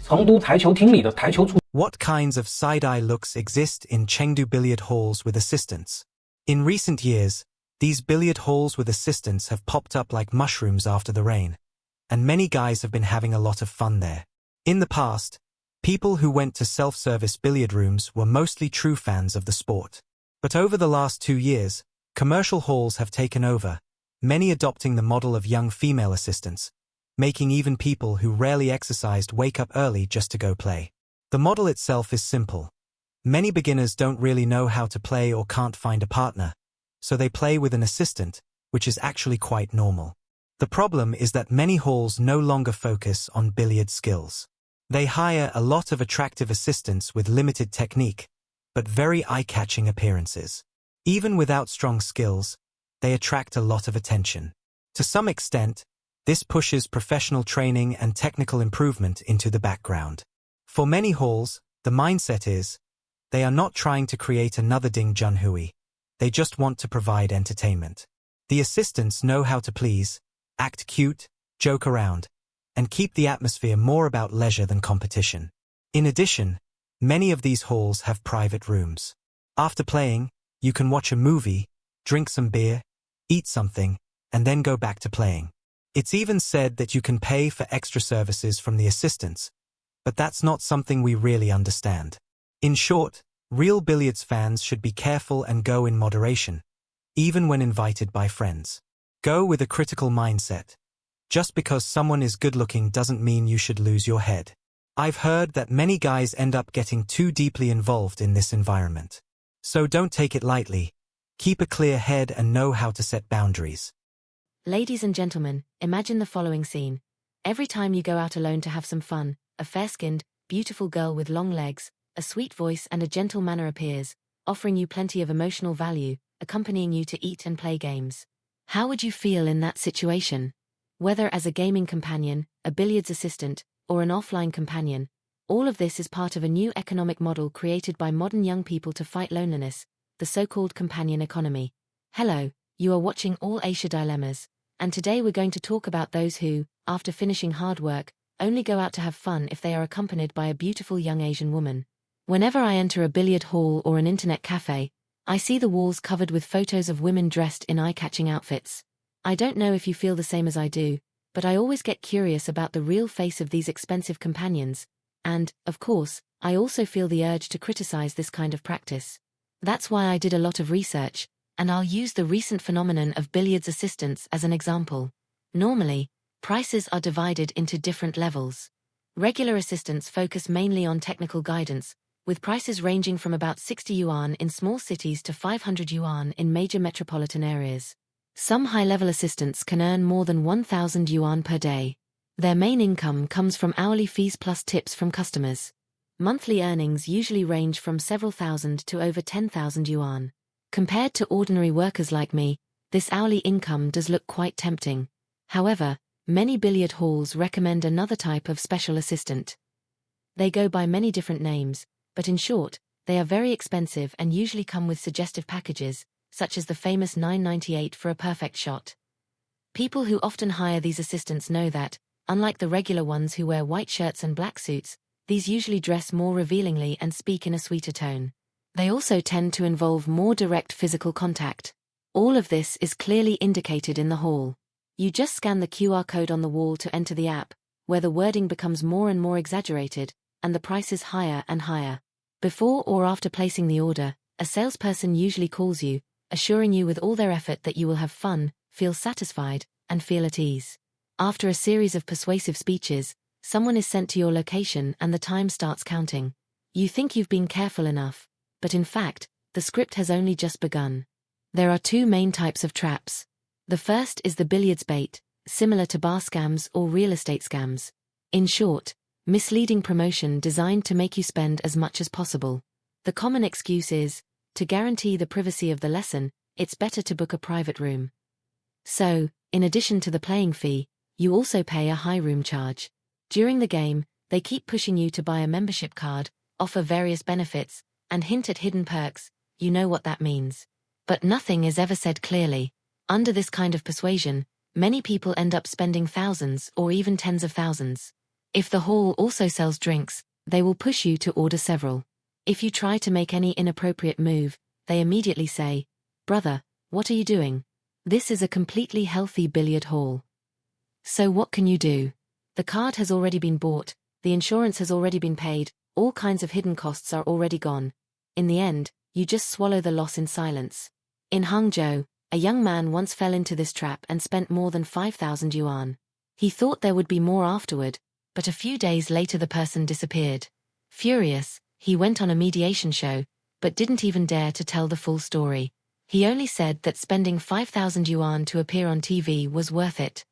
成都台球厅里的台球处 What kinds of side-eye looks exist in Chengdu billiard halls with assistants? In recent years, these billiard halls with assistants have popped up like mushrooms after the rain, and many guys have been having a lot of fun there. In the past, people who went to self-service billiard rooms were mostly true fans of the sport. But over the last 2 years, commercial halls have taken over, many adopting the model of young female assistants, making even people who rarely exercised wake up early just to go play. The model itself is simple. Many beginners don't really know how to play or can't find a partner, so they play with an assistant, which is actually quite normal. The problem is that many halls no longer focus on billiard skills. They hire a lot of attractive assistants with limited technique, but very eye-catching appearances. Even without strong skills, they attract a lot of attention. To some extent, this pushes professional training and technical improvement into the background. For many halls, the mindset is, they are not trying to create another Ding Junhui. They just want to provide entertainment. The assistants know how to please, act cute, joke around, and keep the atmosphere more about leisure than competition. In addition, many of these halls have private rooms. After playing, you can watch a movie, drink some beer, eat something, and then go back to playing. It's even said that you can pay for extra services from the assistants, but that's not something we really understand. In short, real billiards fans should be careful and go in moderation, even when invited by friends. Go with a critical mindset. Just because someone is good-looking doesn't mean you should lose your head. I've heard that many guys end up getting too deeply involved in this environment. So don't take it lightly. Keep a clear head and know how to set boundaries. Ladies and gentlemen, imagine the following scene. Every time you go out alone to have some fun, a fair-skinned, beautiful girl with long legs, a sweet voice and a gentle manner appears, offering you plenty of emotional value, accompanying you to eat and play games. How would you feel in that situation? Whether as a gaming companion, a billiards assistant, or an offline companion, all of this is part of a new economic model created by modern young people to fight loneliness, the so-called companion economy. Hello, you are watching All Asia Dilemmas, and today we're going to talk about those who, after finishing hard work, only go out to have fun if they are accompanied by a beautiful young Asian woman. Whenever I enter a billiard hall or an internet cafe, I see the walls covered with photos of women dressed in eye-catching outfits. I don't know if you feel the same as I do, but I always get curious about the real face of these expensive companions, and, of course, I also feel the urge to criticize this kind of practice. That's why I did a lot of research, and I'll use the recent phenomenon of billiards assistants as an example. Normally, prices are divided into different levels. Regular assistants focus mainly on technical guidance, with prices ranging from about 60 yuan in small cities to 500 yuan in major metropolitan areas. Some high-level assistants can earn more than 1,000 yuan per day. Their main income comes from hourly fees plus tips from customers. Monthly earnings usually range from several thousand to over 10,000 yuan. Compared to ordinary workers like me, this hourly income does look quite tempting. However, many billiard halls recommend another type of special assistant. They go by many different names, but in short, they are very expensive and usually come with suggestive packages, such as the famous 998 for a perfect shot. People who often hire these assistants know that, unlike the regular ones who wear white shirts and black suits, these usually dress more revealingly and speak in a sweeter tone. They also tend to involve more direct physical contact. All of this is clearly indicated in the hall. You just scan the QR code on the wall to enter the app, where the wording becomes more and more exaggerated, and the prices higher and higher. Before or after placing the order, a salesperson usually calls you, assuring you with all their effort that you will have fun, feel satisfied, and feel at ease. After a series of persuasive speeches, someone is sent to your location and the time starts counting. You think you've been careful enough, but in fact, the script has only just begun. There are two main types of traps. The first is the billiards bait, similar to bar scams or real estate scams. In short, misleading promotion designed to make you spend as much as possible. The common excuse is, to guarantee the privacy of the lesson, it's better to book a private room. So, in addition to the playing fee, you also pay a high room charge. During the game, they keep pushing you to buy a membership card, offer various benefits, and hint at hidden perks. You know what that means. But nothing is ever said clearly. Under this kind of persuasion, many people end up spending thousands or even tens of thousands. If the hall also sells drinks, they will push you to order several. If you try to make any inappropriate move, they immediately say, "Brother, what are you doing? This is a completely healthy billiard hall." So what can you do? The card has already been bought, the insurance has already been paid, all kinds of hidden costs are already gone. In the end, you just swallow the loss in silence. In Hangzhou, a young man once fell into this trap and spent more than 5,000 yuan. He thought there would be more afterward, but a few days later the person disappeared. Furious, he went on a mediation show, but didn't even dare to tell the full story. He only said that spending 5,000 yuan to appear on TV was worth it.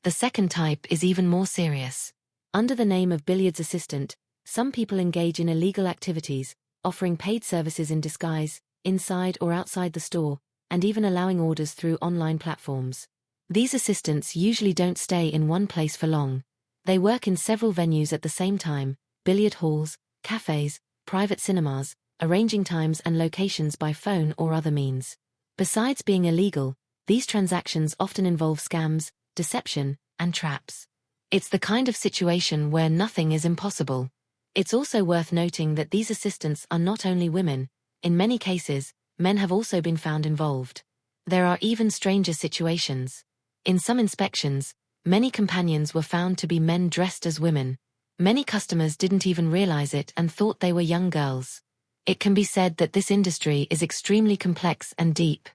The second type is even more serious. Under the name of billiards assistant, some people engage in illegal activities, offering paid services in disguise, inside or outside the store, and even allowing orders through online platforms. These assistants usually don't stay in one place for long. They work in several venues at the same time: billiard halls, cafes, private cinemas, arranging times and locations by phone or other means. Besides being illegal, these transactions often involve scams, deception, and traps. It's the kind of situation where nothing is impossible. It's also worth noting that these assistants are not only women. In many cases, men have also been found involved. There are even stranger situations. In some inspections, many companions were found to be men dressed as women. Many customers didn't even realize it and thought they were young girls. It can be said that this industry is extremely complex and deep.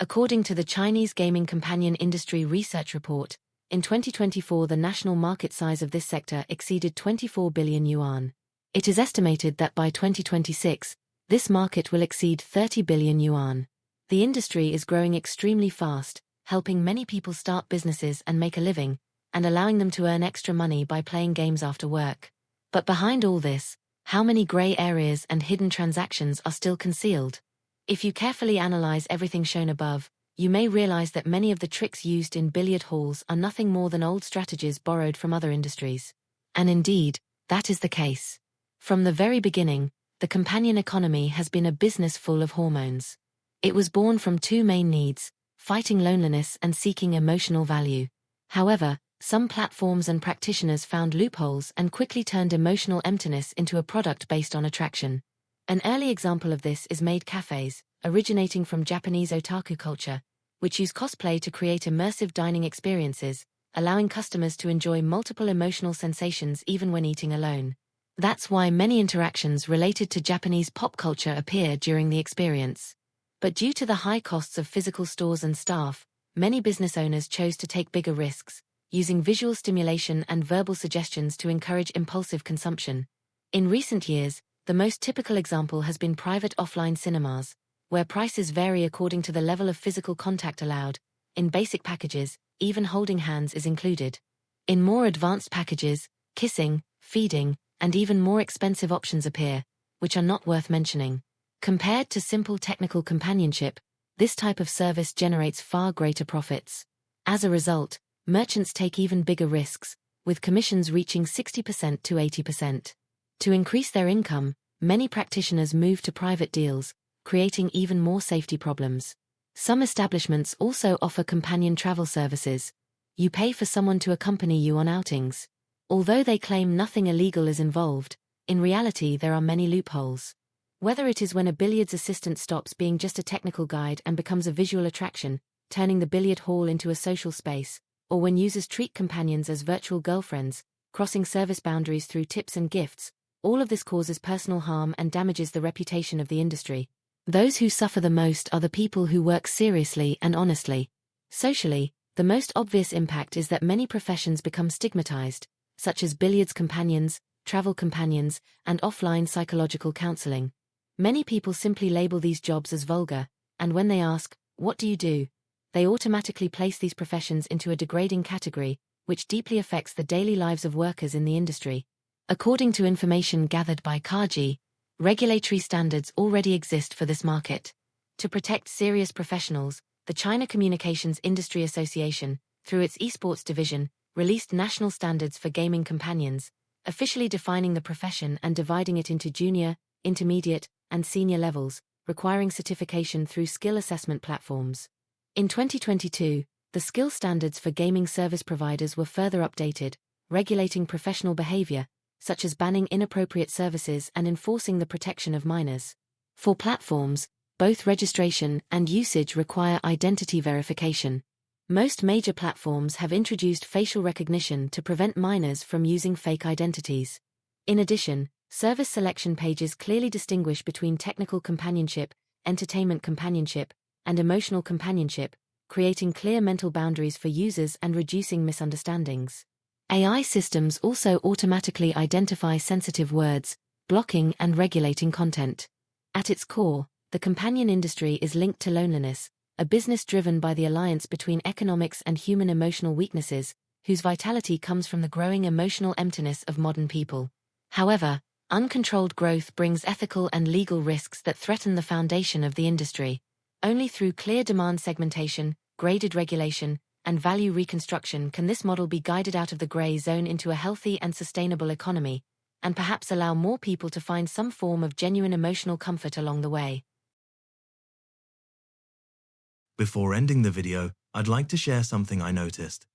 According to the Chinese Gaming Companion Industry Research Report, in 2024 the national market size of this sector exceeded 24 billion yuan. It is estimated that by 2026, this market will exceed 30 billion yuan. The industry is growing extremely fast, helping many people start businesses and make a living, and allowing them to earn extra money by playing games after work. But behind all this, how many gray areas and hidden transactions are still concealed? If you carefully analyze everything shown above, you may realize that many of the tricks used in billiard halls are nothing more than old strategies borrowed from other industries. And indeed, that is the case. From the very beginning, the companion economy has been a business full of hormones. It was born from two main needs: fighting loneliness and seeking emotional value. However, some platforms and practitioners found loopholes and quickly turned emotional emptiness into a product based on attraction. An early example of this is maid cafes, originating from Japanese otaku culture, which use cosplay to create immersive dining experiences, allowing customers to enjoy multiple emotional sensations even when eating alone. That's why many interactions related to Japanese pop culture appear during the experience. But due to the high costs of physical stores and staff, many business owners chose to take bigger risks, using visual stimulation and verbal suggestions to encourage impulsive consumption. In recent years, the most typical example has been private offline cinemas, where prices vary according to the level of physical contact allowed. In basic packages, even holding hands is included. In more advanced packages, kissing, feeding, and even more expensive options appear, which are not worth mentioning. Compared to simple technical companionship, this type of service generates far greater profits. As a result, merchants take even bigger risks, with commissions reaching 60% to 80%. To increase their income, many practitioners move to private deals, creating even more safety problems. Some establishments also offer companion travel services. You pay for someone to accompany you on outings. Although they claim nothing illegal is involved, in reality there are many loopholes. Whether it is when a billiards assistant stops being just a technical guide and becomes a visual attraction, turning the billiard hall into a social space, or when users treat companions as virtual girlfriends, crossing service boundaries through tips and gifts, all of this causes personal harm and damages the reputation of the industry. Those who suffer the most are the people who work seriously and honestly. Socially, the most obvious impact is that many professions become stigmatized, such as billiards companions, travel companions, and offline psychological counseling. Many people simply label these jobs as vulgar, and when they ask, "What do you do?" they automatically place these professions into a degrading category, which deeply affects the daily lives of workers in the industry. According to information gathered by Kaji, regulatory standards already exist for this market. To protect serious professionals, the China Communications Industry Association, through its esports division, released national standards for gaming companions, officially defining the profession and dividing it into junior, intermediate, and senior levels, requiring certification through skill assessment platforms. In 2022, the skill standards for gaming service providers were further updated, regulating professional behavior, such as banning inappropriate services and enforcing the protection of minors. For platforms, both registration and usage require identity verification. Most major platforms have introduced facial recognition to prevent minors from using fake identities. In addition, service selection pages clearly distinguish between technical companionship, entertainment companionship, and emotional companionship, creating clear mental boundaries for users and reducing misunderstandings. AI systems also automatically identify sensitive words, blocking and regulating content. At its core, the companion industry is linked to loneliness, a business driven by the alliance between economics and human emotional weaknesses, whose vitality comes from the growing emotional emptiness of modern people. However, uncontrolled growth brings ethical and legal risks that threaten the foundation of the industry. Only through clear demand segmentation, graded regulation, and value reconstruction can this model be guided out of the gray zone into a healthy and sustainable economy, and perhaps allow more people to find some form of genuine emotional comfort along the way. Before ending the video, I'd like to share something I noticed.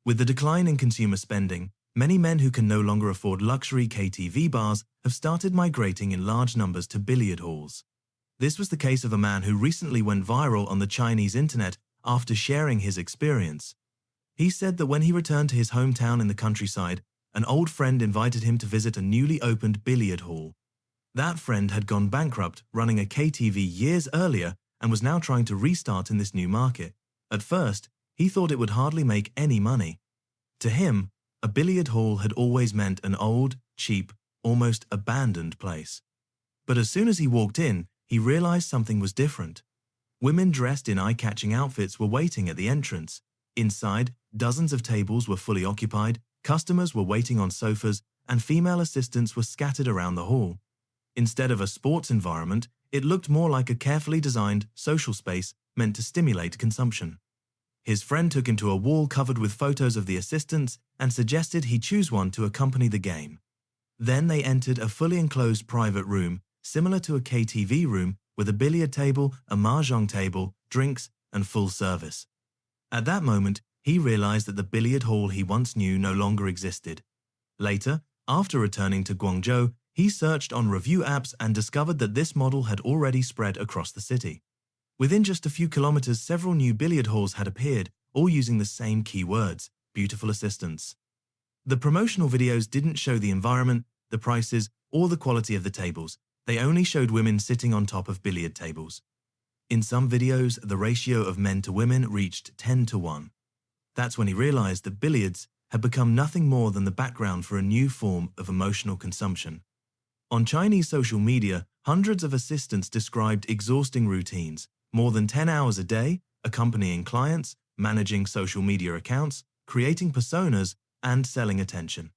With the decline in consumer spending, many men who can no longer afford luxury KTV bars have started migrating in large numbers to billiard halls. This was the case of a man who recently went viral on the Chinese internet after sharing his experience. He said that when he returned to his hometown in the countryside, an old friend invited him to visit a newly opened billiard hall. That friend had gone bankrupt running a KTV years earlier and was now trying to restart in this new market. At first, he thought it would hardly make any money. To him, a billiard hall had always meant an old, cheap, almost abandoned place. But as soon as he walked in, he realized something was different. Women dressed in eye-catching outfits were waiting at the entrance. Inside, dozens of tables were fully occupied, customers were waiting on sofas, and female assistants were scattered around the hall. Instead of a sports environment, it looked more like a carefully designed social space meant to stimulate consumption. His friend took him to a wall covered with photos of the assistants and suggested he choose one to accompany the game. Then they entered a fully enclosed private room, similar to a KTV room, with a billiard table, a mahjong table, drinks, and full service. At that moment, he realized that the billiard hall he once knew no longer existed. Later, after returning to Guangzhou, he searched on review apps and discovered that this model had already spread across the city. Within just a few kilometers, several new billiard halls had appeared, all using the same keywords: beautiful assistants. The promotional videos didn't show the environment, the prices, or the quality of the tables. They only showed women sitting on top of billiard tables. In some videos, the ratio of men to women reached 10 to 1. That's when he realized that billiards had become nothing more than the background for a new form of emotional consumption. On Chinese social media, hundreds of assistants described exhausting routines, more than 10 hours a day, accompanying clients, managing social media accounts, creating personas, and selling attention.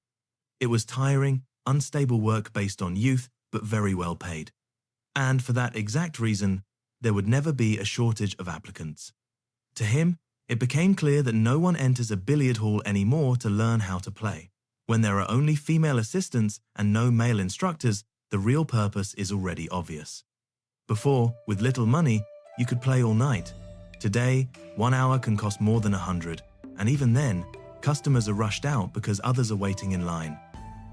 It was tiring, unstable work based on youth, but very well paid. And for that exact reason, there would never be a shortage of applicants. To him, it became clear that no one enters a billiard hall anymore to learn how to play. When there are only female assistants and no male instructors, the real purpose is already obvious. Before, with little money, you could play all night. Today, 1 hour can cost more than 100, and even then, customers are rushed out because others are waiting in line.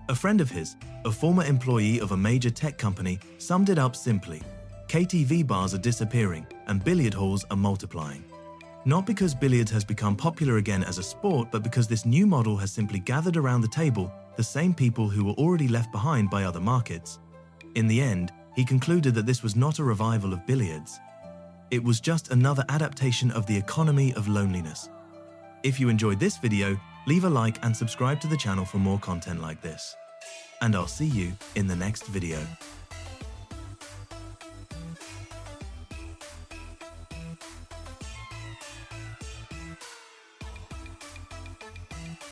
A friend of his, a former employee of a major tech company, summed it up simply: KTV bars are disappearing and billiard halls are multiplying. Not because billiards has become popular again as a sport, but because this new model has simply gathered around the table the same people who were already left behind by other markets. In the end, he concluded that this was not a revival of billiards. It was just another adaptation of the economy of loneliness. If you enjoyed this video, leave a like and subscribe to the channel for more content like this. And I'll see you in the next video.